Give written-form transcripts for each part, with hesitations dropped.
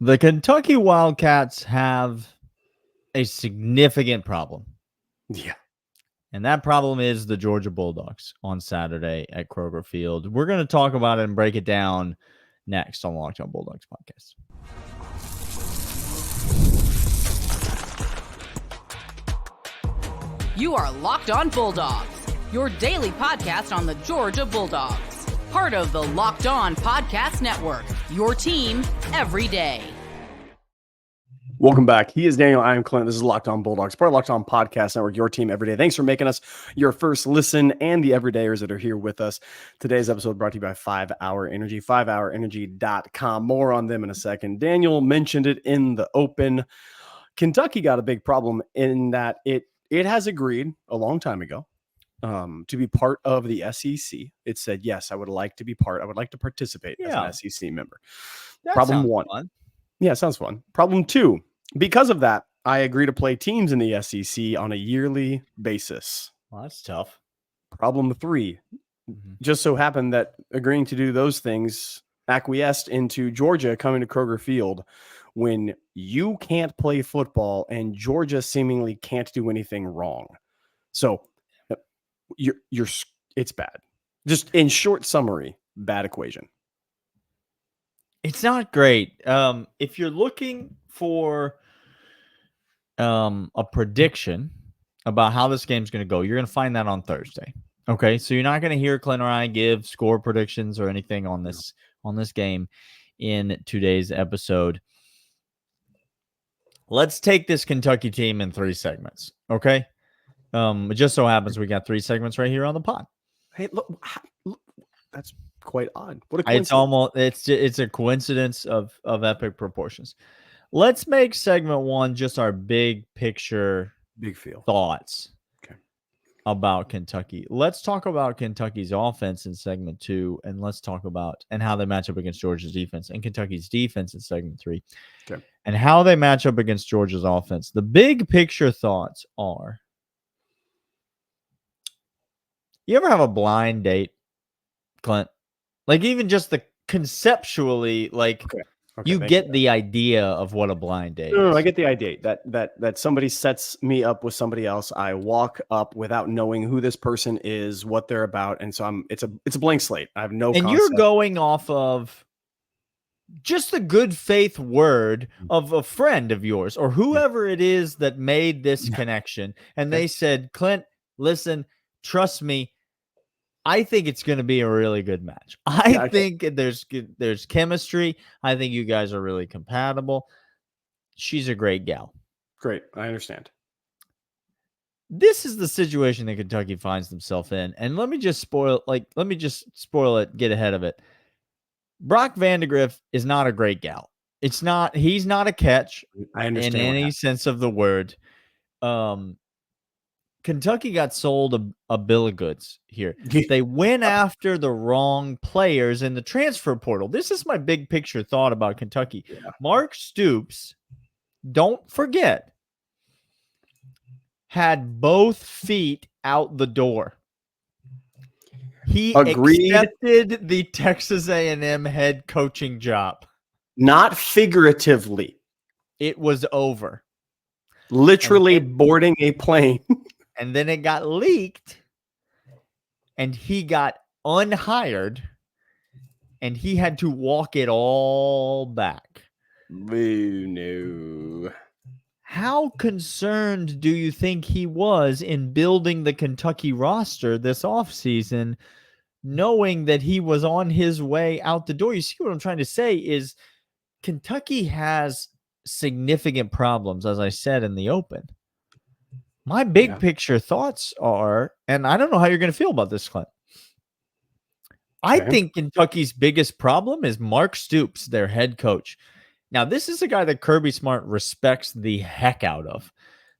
The Kentucky Wildcats have a significant problem. Yeah. And that problem is the Georgia Bulldogs on Saturday at Kroger Field. We're going to talk about it and break it down next on the Locked On Bulldogs podcast. You are Locked On Bulldogs, your daily podcast on the Georgia Bulldogs. Part of the Locked On Podcast Network, your team every day. Welcome back. He is Daniel. I am Clint. This is Locked On Bulldogs, part of Locked On Podcast Network, your team every day. Thanks for making us your first listen and the everydayers that are here with us. Today's episode brought to you by 5-Hour Energy, 5hourenergy.com. More on them in a second. Daniel mentioned it in the open. Kentucky got a big problem in that it has agreed a long time ago to be part of the SEC. It said, yes, I would like to be part. I would like to participate as an SEC member. Problem one. Fun. Yeah, sounds fun. Problem two. Because of that, I agree to play teams in the SEC on a yearly basis. Well, that's tough. Problem three, just so happened that agreeing to do those things acquiesced into Georgia coming to Kroger Field when you can't play football and Georgia seemingly can't do anything wrong. So it's bad. Just in short summary, bad equation. It's not great. If you're looking for a prediction about how this game's going to go, you're going to find that on Thursday. Okay, so you're not going to hear Clint or I give score predictions or anything on this game in today's episode. Let's take this Kentucky team in 3 segments. Okay, it just so happens we got 3 segments right here on the pod. Hey, look that's quite odd. What a coincidence. It's a coincidence of epic proportions. Let's make segment 1 just our big picture, big feel thoughts about Kentucky. Let's talk about Kentucky's offense in segment 2, and let's talk about and how they match up against Georgia's defense and Kentucky's defense in segment 3, and how they match up against Georgia's offense. The big picture thoughts are: you ever have a blind date, Clint? Like, even just the conceptually, like, you get the idea of what a blind date is. No, I get the idea that somebody sets me up with somebody else. I walk up without knowing who this person is, what they're about, and so it's a blank slate. I have no. And you're going off of just the good faith word of a friend of yours or whoever it is that made this connection, and they said, "Clint, listen, trust me. I think it's going to be a really good match. I think there's chemistry. I think you guys are really compatible. She's a great gal." Great. I understand. This is the situation that Kentucky finds themselves in. And let me just spoil it, get ahead of it. Brock Vandagriff is not a great gal. He's not a catch. I understand in any sense of the word. Kentucky got sold a bill of goods here. They went after the wrong players in the transfer portal. This is my big picture thought about Kentucky. Yeah. Mark Stoops, don't forget, had both feet out the door. He accepted the Texas A&M head coaching job. Not figuratively. It was over. Literally boarding a plane. And then it got leaked, and he got unhired, and he had to walk it all back. Boo, no. How concerned do you think he was in building the Kentucky roster this offseason, knowing that he was on his way out the door? You see what I'm trying to say is Kentucky has significant problems, as I said in the open. My big picture thoughts are, and I don't know how you're going to feel about this, Clint. I think Kentucky's biggest problem is Mark Stoops, their head coach. Now, this is a guy that Kirby Smart respects the heck out of.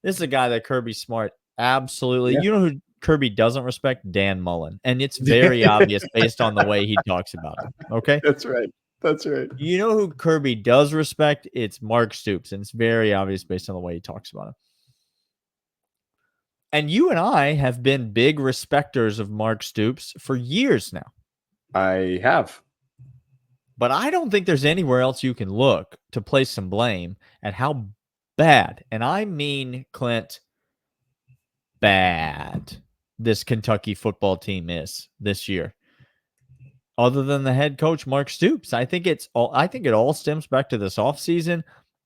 This is a guy that Kirby Smart absolutely, you know who Kirby doesn't respect? Dan Mullen. And it's very obvious based on the way he talks about him. Okay? That's right. That's right. You know who Kirby does respect? It's Mark Stoops. And it's very obvious based on the way he talks about him. And you and I have been big respecters of Mark Stoops for years now. I have. But I don't think there's anywhere else you can look to place some blame at how bad, and I mean, Clint, bad this Kentucky football team is this year. Other than the head coach, Mark Stoops. I think it all stems back to this offseason.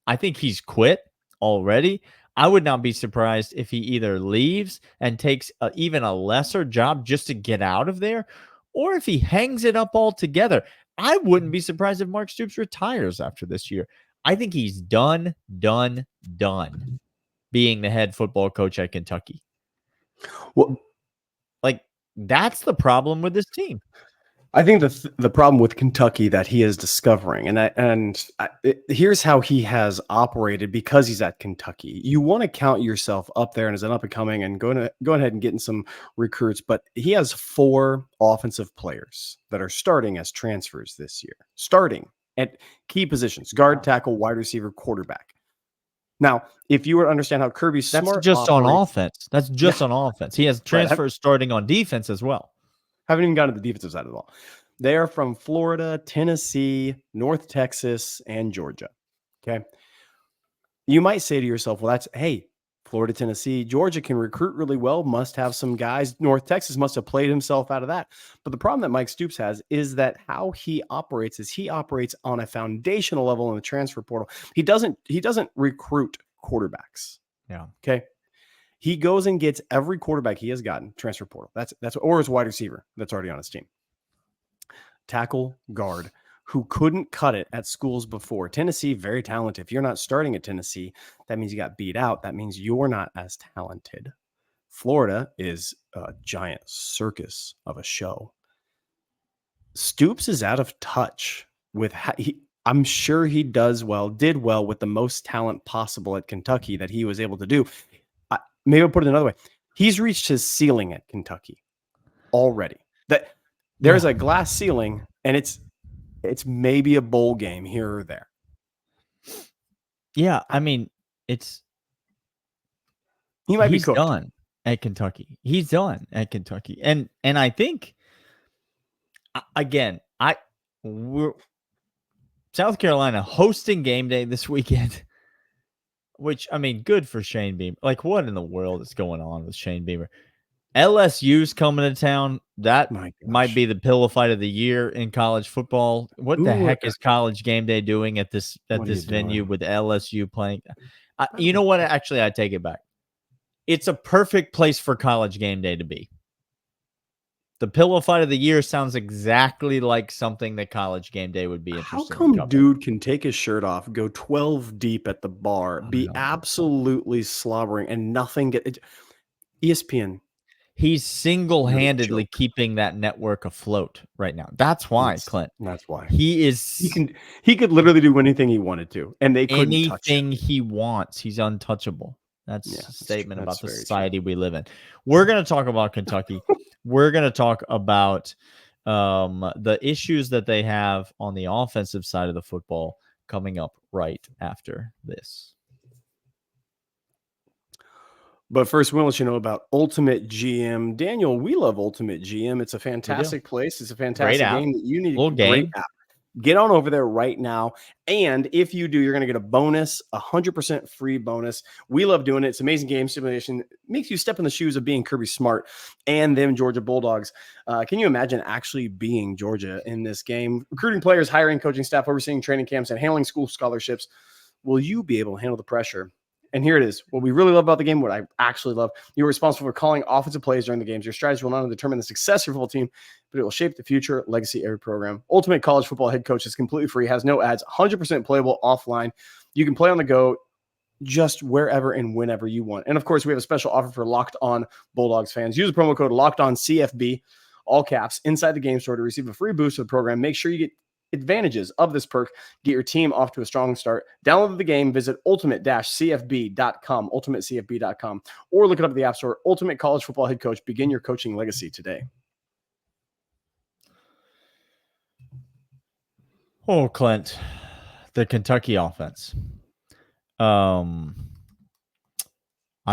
I think he's quit already. I would not be surprised if he either leaves and takes even a lesser job just to get out of there, or if he hangs it up altogether. I wouldn't be surprised if Mark Stoops retires after this year. I think he's done being the head football coach at Kentucky. Well, like, that's the problem with this team. I think the problem with Kentucky that he is discovering, here's how he has operated because he's at Kentucky. You want to count yourself up there and as an up and coming and go ahead and getting some recruits, but he has 4 offensive players that are starting as transfers this year, starting at key positions: guard, tackle, wide receiver, quarterback. Now, if you were to understand how Kirby's That's smart just operates, on offense. That's just on offense. He has transfers starting on defense as well. Haven't even gotten to the defensive side at all. They are from Florida, Tennessee, North Texas, and Georgia. Okay. You might say to yourself, well, hey, Florida, Tennessee, Georgia can recruit really well, must have some guys. North Texas must have played himself out of that. But the problem that Mike Stoops has is that how he operates on a foundational level in the transfer portal. He doesn't recruit quarterbacks. Yeah. Okay. He goes and gets every quarterback he has gotten, transfer portal. Or his wide receiver that's already on his team. Tackle, guard, who couldn't cut it at schools before. Tennessee, very talented. If you're not starting at Tennessee, that means you got beat out. That means you're not as talented. Florida is a giant circus of a show. Stoops is out of touch with I'm sure he did well with the most talent possible at Kentucky that he was able to do. Maybe I'll put it another way. He's reached his ceiling at Kentucky already. That there's a glass ceiling, and it's maybe a bowl game here or there. Yeah, I mean, he might be cooked. Done at Kentucky. He's done at Kentucky, and I think again, we're South Carolina hosting game day this weekend. Which, I mean, good for Shane Beamer. Like, what in the world is going on with Shane Beamer? LSU's coming to town. That might be the pillow fight of the year in college football. What the heck is College Game Day doing at this venue with LSU playing? You know what? Actually, I take it back. It's a perfect place for College Game Day to be. The pillow fight of the year sounds exactly like something that College Game Day would be interested in. How come dude can take his shirt off, go 12 deep at the bar, be absolutely slobbering, and nothing get ESPN? He's single-handedly keeping that network afloat right now. That's why, Clint. That's why he could literally do anything he wanted to, and they couldn't touch him. Anything he wants. He's untouchable. That's a statement about the society we live in. We're going to talk about Kentucky. We're going to talk about the issues that they have on the offensive side of the football coming up right after this. But first, we want to let you know about Ultimate GM. Daniel, we love Ultimate GM. It's a fantastic place. It's a fantastic game that you need. Great app. Get on over there right now. And if you do, you're going to get a bonus, 100% free bonus. We love doing it. It's amazing game simulation. It makes you step in the shoes of being Kirby Smart and them Georgia Bulldogs. Can you imagine actually being Georgia in this game? Recruiting players, hiring coaching staff, overseeing training camps, and handling school scholarships. Will you be able to handle the pressure? And here it is. What we really love about the game, what I actually love, you're responsible for calling offensive plays during the games. Your strategy will not only determine the success of your football team, but it will shape the future legacy of every program. Ultimate College Football Head Coach is completely free, has no ads, 100% playable offline. You can play on the go just wherever and whenever you want. And, of course, we have a special offer for Locked On Bulldogs fans. Use the promo code LOCKEDONCFB, all caps, inside the game store to receive a free boost of the program. Make sure you get advantages of this perk. Get your team off to a strong start. Download the game. Visit ultimate-cfb.com, ultimatecfb.com, or look it up at the App Store. Ultimate College Football Head Coach. Begin your coaching legacy today. Oh, Clint, the Kentucky offense. I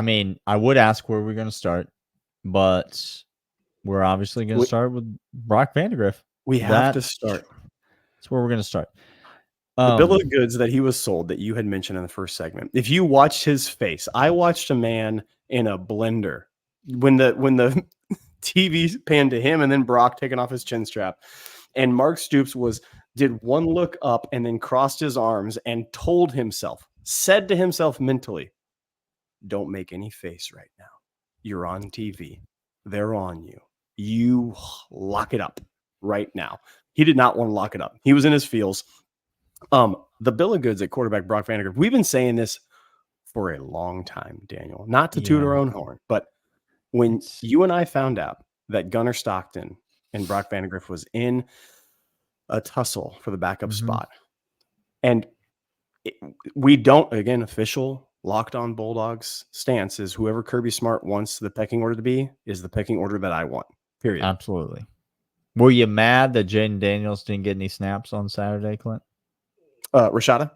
mean, I would ask where we're going to start, but we're obviously going to start with Brock Vandagriff. We have to start. That's where we're going to start. The bill of goods that he was sold that you had mentioned in the first segment. If you watched his face, I watched a man in a blender when the TV panned to him and then Brock taking off his chin strap, and Mark Stoops did one look up and then crossed his arms and said to himself mentally, "Don't make any face right now. You're on TV. They're on you. You lock it up right now." He did not want to lock it up. He was in his feels. The bill of goods at quarterback Brock Vandagriff, we've been saying this for a long time, Daniel, not to toot our own horn, but when you and I found out that Gunnar Stockton and Brock Vandagriff was in a tussle for the backup spot, and we don't, again, official Locked On Bulldogs stance is whoever Kirby Smart wants the pecking order to be is the pecking order that I want, period. Absolutely. Were you mad that Jaden Daniels didn't get any snaps on Saturday, Clint? Rashada?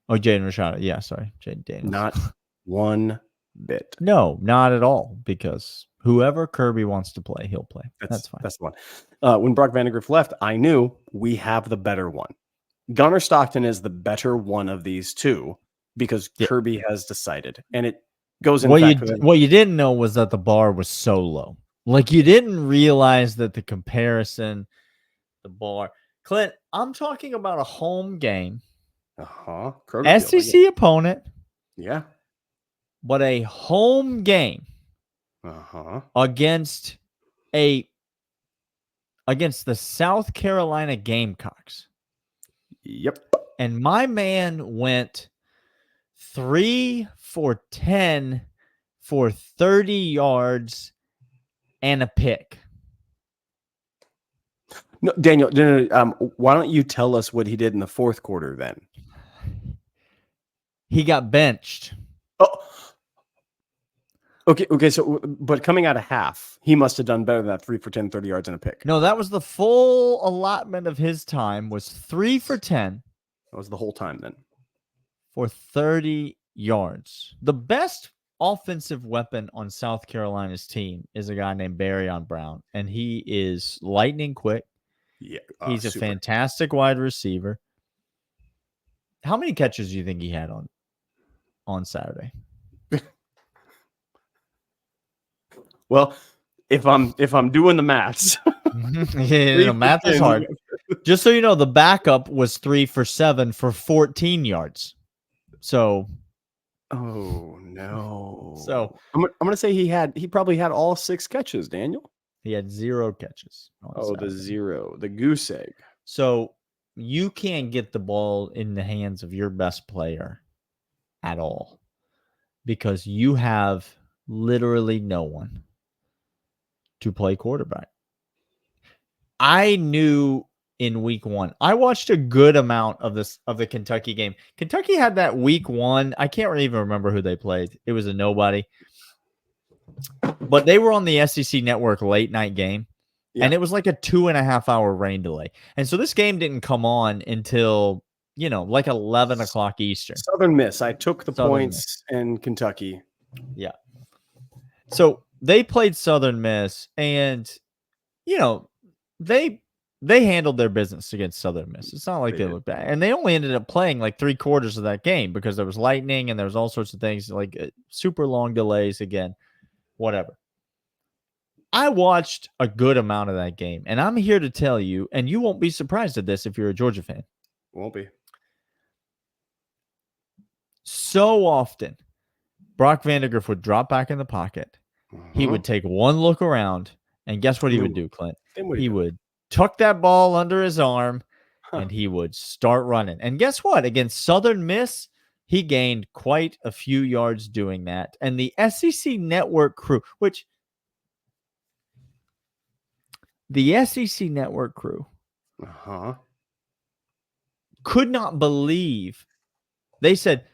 Oh, Jaden Rashada. Yeah, sorry. Jaden Daniels. Not one bit. No, not at all, because whoever Kirby wants to play, he'll play. That's fine. That's the one. When Brock Vandagriff left, I knew we have the better one. Gunnar Stockton is the better one of these two because Kirby has decided. And it goes in what you didn't know was that the bar was so low. Like, you didn't realize that the comparison, the bar. Clint, I'm talking about a home game. SEC opponent. Yeah. But a home game against the South Carolina Gamecocks. Yep. And my man went 3 for 10 for 30 yards and a pick. No, Daniel, why don't you tell us what he did in the fourth quarter then? He got benched. Oh, okay. So, but coming out of half, he must have done better than that 3 for 10, 30 yards and a pick. No, that was the full allotment of his time was 3 for 10. That was the whole time then. For 30 yards. The best offensive weapon on South Carolina's team is a guy named Barryon Brown, and he is lightning quick. Yeah, he's a fantastic wide receiver. How many catches do you think he had on Saturday? Well, if I'm doing the maths, math is hard. Just so you know, the backup was 3 for 7 for 14 yards. So, oh no. So I'm gonna say he probably had all 6 catches. Daniel, he had 0 catches. The 0, the goose egg. So you can't get the ball in the hands of your best player at all because you have literally no one to play quarterback. I knew in week 1, I watched a good amount of the Kentucky game. Kentucky had that week 1. I can't even remember who they played. It was a nobody, but they were on the SEC Network late night game. Yeah. And it was like a 2.5 hour rain delay. And so this game didn't come on until, like 11 o'clock Eastern. Southern Miss. I took the points in Kentucky. Yeah. So they played Southern Miss and, they handled their business against Southern Miss. It's not like they looked bad. And they only ended up playing like 3/4 of that game because there was lightning and there was all sorts of things like super long delays again, whatever. I watched a good amount of that game, and I'm here to tell you, and you won't be surprised at this if you're a Georgia fan. Won't be. So often, Brock Vandagriff would drop back in the pocket. He would take one look around, and guess what he would do, Clint? He would tuck that ball under his arm, and he would start running. And guess what? Against Southern Miss, he gained quite a few yards doing that. And the SEC Network crew, which... The SEC Network crew could not believe. They said,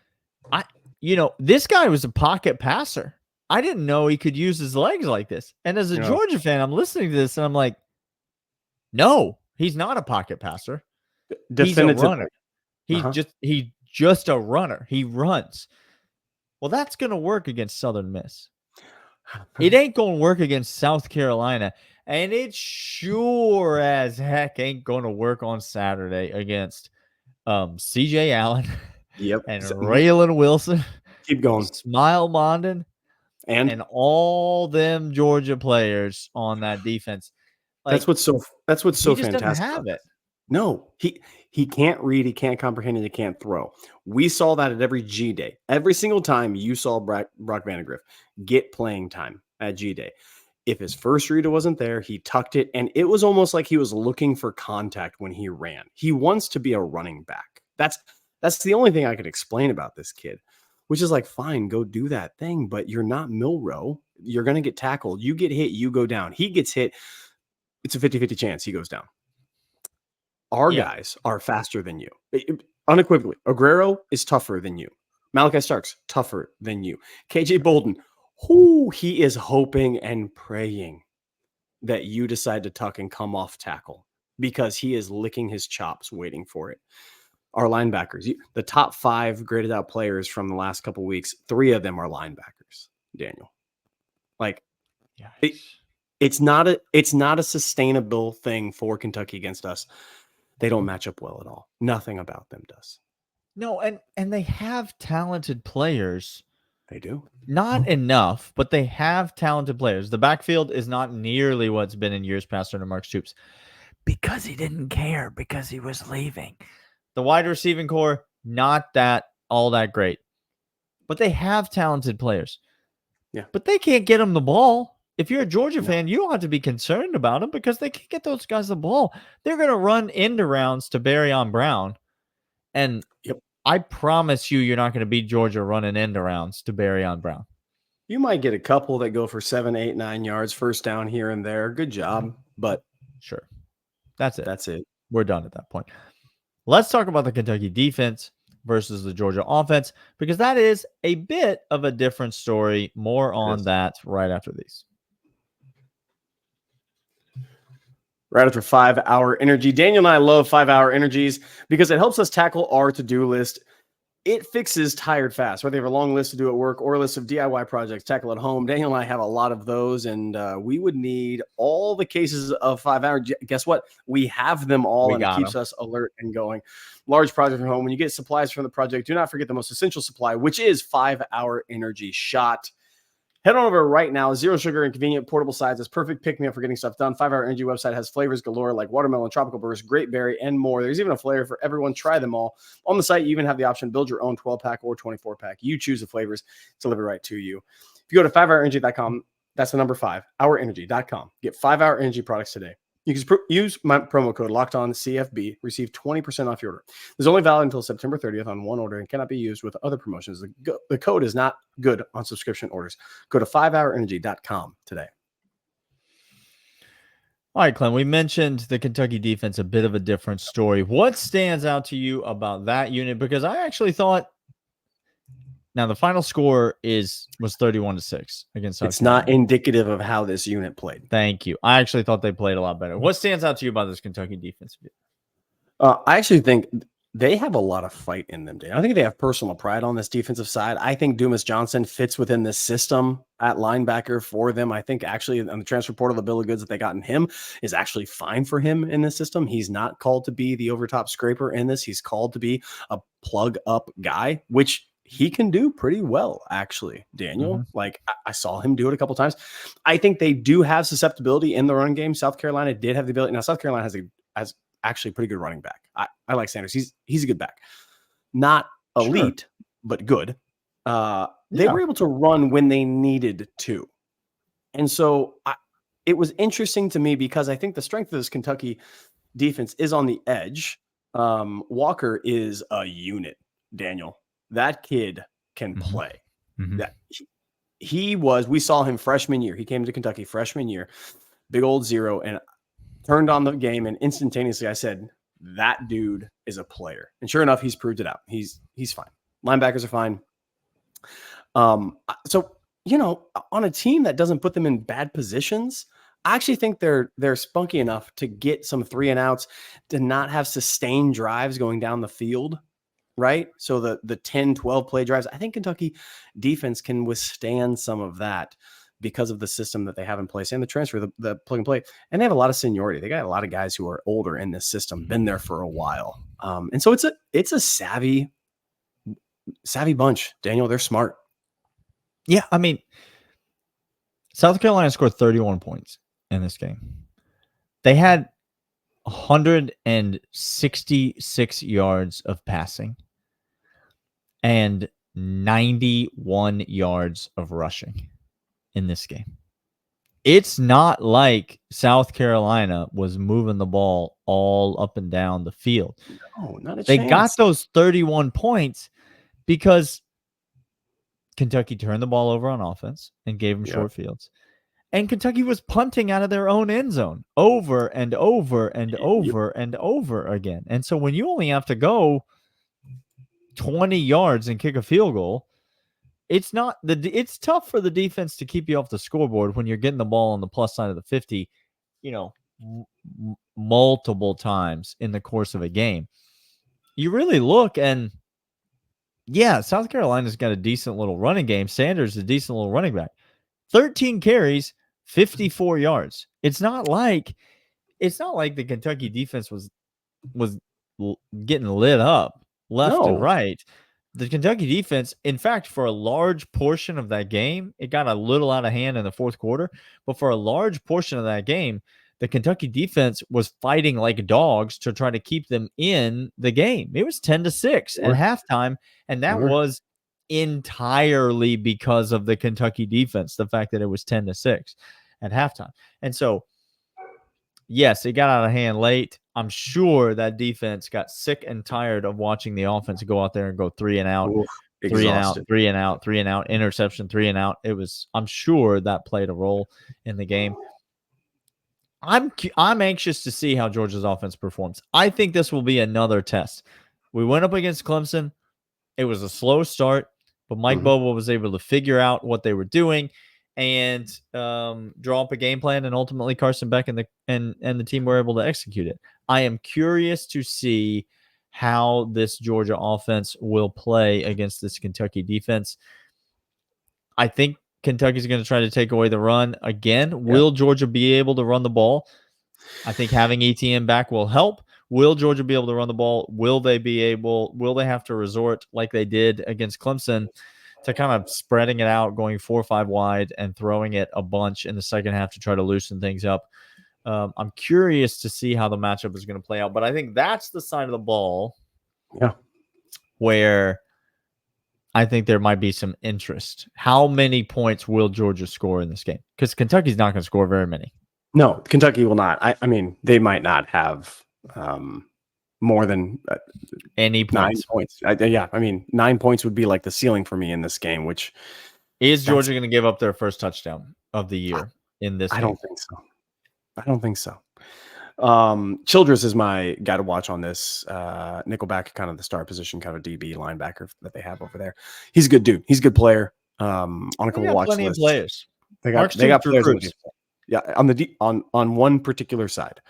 this guy was a pocket passer. I didn't know he could use his legs like this. And as a Georgia fan, I'm listening to this and I'm like, no, he's not a pocket passer. He's a runner. He's just a runner. He runs. Well, that's going to work against Southern Miss. It ain't going to work against South Carolina. And it sure as heck ain't going to work on Saturday against CJ Allen Yep. and Raylan Wilson, Keep going. Smile Mondin, And and all them Georgia players on that defense. that's what's so he just fantastic. doesn't have it. No, he can't read, he can't comprehend, and he can't throw. We saw that at every G Day. Every single time you saw Brock Vandagriff get playing time at G Day. If his first read wasn't there, he tucked it, and it was almost like he was looking for contact when he ran. He wants to be a running back. That's the only thing I could explain about this kid, which is like, fine, go do that thing, but you're not Milrow. You're going to get tackled. You get hit, you go down. He gets hit. It's a 50-50 chance he goes down. Our guys are faster than you. Unequivocally. Aguero is tougher than you. Malachi Starks, tougher than you. KJ Bolden, he is hoping and praying that you decide to tuck and come off tackle because he is licking his chops waiting for it. Our linebackers, the top 5 graded out players from the last couple of weeks, 3 of them are linebackers, Daniel. Like, it's not a sustainable thing for Kentucky against us. They don't match up well at all. Nothing about them does. No, and they have talented players. They do. Not enough, but they have talented players. The backfield is not nearly what's been in years past under Mark Stoops because he didn't care because he was leaving. The wide receiving core, not all that great, but they have talented players. Yeah, but they can't get them the ball. If you're a Georgia fan, you don't have to be concerned about them because they can't get those guys the ball. They're going to run end arounds to Barryon Brown. And I promise you're not going to beat Georgia running end arounds to Barryon Brown. You might get a couple that go for 7, 8, 9 yards, first down here and there. Good job. But sure. That's it. That's it. We're done at that point. Let's talk about the Kentucky defense versus the Georgia offense, because that is a bit of a different story. More on that right after these. Right after 5 Hour Energy. Daniel and I love 5 Hour Energies because it helps us tackle our to-do list. It fixes tired fast, whether you have a long list to do at work or a list of DIY projects tackle at home. Daniel and I have a lot of those, and we would need all the cases of 5 Hour. Guess what? We have them all, and it keeps us alert and going. Large project from home. When you get supplies from the project, do not forget the most essential supply, which is 5 Hour Energy Shot. Head on over right now. Zero sugar and convenient portable sizes. Perfect pick-me-up for getting stuff done. 5 Hour Energy website has flavors galore like watermelon, tropical burst, grape berry, and more. There's even a flavor for everyone. Try them all. On the site, you even have the option to build your own 12-pack or 24-pack. You choose the flavors. It's delivered right to you. If you go to 5hourenergy.com, that's the number 5, hourenergy.com. Get 5 Hour Energy products today. You can use my promo code LOCKEDONCFB. Receive 20% off your order. This is only valid until September 30th on one order and cannot be used with other promotions. The code is not good on subscription orders. Go to 5hourenergy.com today. All right, Clint, we mentioned the Kentucky defense, a bit of a different story. What stands out to you about that unit? Because I actually thought, now the final score was 31-6 against South It's Carolina. not indicative of how this unit played. Thank you. I actually thought they played a lot better. What stands out to you about this Kentucky defense? I actually think they have a lot of fight in them, Dan. I think they have personal pride on this defensive side. I think Dumas Johnson fits within this system at linebacker for them. I think actually on the transfer portal, the bill of goods that they got in him is actually fine for him in this system. He's not called to be the overtop scraper in this. He's called to be a plug up guy, which he can do pretty well, actually, Daniel. Like, I saw him do it a couple times. I think they do have susceptibility in the run game. South Carolina did have the ability. Now, South Carolina has actually a pretty good running back. I like Sanders. He's a good back. Not elite, but good. They were able to run when they needed to. And so it was interesting to me because I think the strength of this Kentucky defense is on the edge. Walker is a unit, Daniel. That kid can play. That we saw him freshman year. He came to Kentucky freshman year, big old zero, and turned on the game. And instantaneously I said, that dude is a player. And sure enough, he's proved it out. He's fine. Linebackers are fine. So, on a team that doesn't put them in bad positions, I actually think they're spunky enough to get some 3 and outs, to not have sustained drives going down the field. Right. So the 10, 12 play drives, I think Kentucky defense can withstand some of that. because of the system that they have in place and the transfer, the plug and play. And they have a lot of seniority. They got a lot of guys who are older in this system, been there for a while. And so it's a savvy bunch, Daniel. They're smart. Yeah, I mean, South Carolina scored 31 points in this game. They had 166 yards of passing and 91 yards of rushing in this game. It's not like South Carolina was moving the ball all up and down the field. No, not a They chance. got those 31 points because Kentucky turned the ball over on offense and gave them short fields. And Kentucky was punting out of their own end zone over and over and over and over again. And so when you only have to go 20 yards and kick a field goal, it's tough for the defense to keep you off the scoreboard when you're getting the ball on the plus side of the 50, multiple times in the course of a game. You really look and South Carolina's got a decent little running game. Sanders is a decent little running back. 13 carries, 54 yards. It's not like the Kentucky defense was getting lit up left and right. The Kentucky defense, in fact, for a large portion of that game, it got a little out of hand in the fourth quarter, but for a large portion of that game, the Kentucky defense was fighting like dogs to try to keep them in the game. It was 10-6 at halftime, and that was entirely because of the Kentucky defense, the fact that it was 10-6 at halftime. And so, yes, it got out of hand late. I'm sure that defense got sick and tired of watching the offense go out there and go 3 and out, three and out, interception, 3 and out. I'm sure that played a role in the game. I'm anxious to see how Georgia's offense performs. I think this will be another test. We went up against Clemson. It was a slow start, but Mike Bobo was able to figure out what they were doing and draw up a game plan, and ultimately Carson Beck and the team were able to execute it. I am curious to see how this Georgia offense will play against this Kentucky defense. I think Kentucky's going to try to take away the run again. Will Georgia be able to run the ball? I think having ETN back will help. Will Georgia be able to run the ball? Will they have to resort like they did against Clemson to kind of spreading it out, going 4 or 5 wide and throwing it a bunch in the second half to try to loosen things up? I'm curious to see how the matchup is going to play out, but I think that's the side of the ball where I think there might be some interest. How many points will Georgia score in this game? Because Kentucky's not going to score very many. No, Kentucky will not. I mean, they might not have more than any points. 9 points. I mean, 9 points would be like the ceiling for me in this game, which is Georgia going to give up their first touchdown of the year in this game? I don't think so. Childress is my guy to watch on this. Nickelback, kind of the star position, kind of DB linebacker that they have over there. He's a good dude. He's a good player. On a couple watch lists. Of players. They got players. Yeah, on one particular side.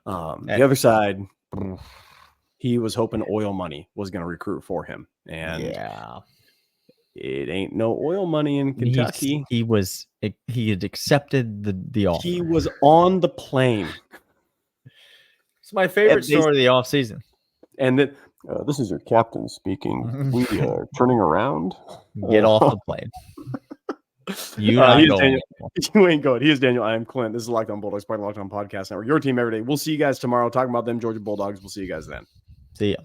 The other side, he was hoping oil money was going to recruit for him, and it ain't no oil money in Kentucky. He had accepted the offer. He was on the plane. It's my favorite story of the offseason. And that this is your captain speaking. We are turning around. Get off the plane. You ain't going. He is Daniel. I am Clint. This is Locked On Bulldogs, part of Locked On Podcast Network. Your team every day. We'll see you guys tomorrow talking about them Georgia Bulldogs. We'll see you guys then. See ya.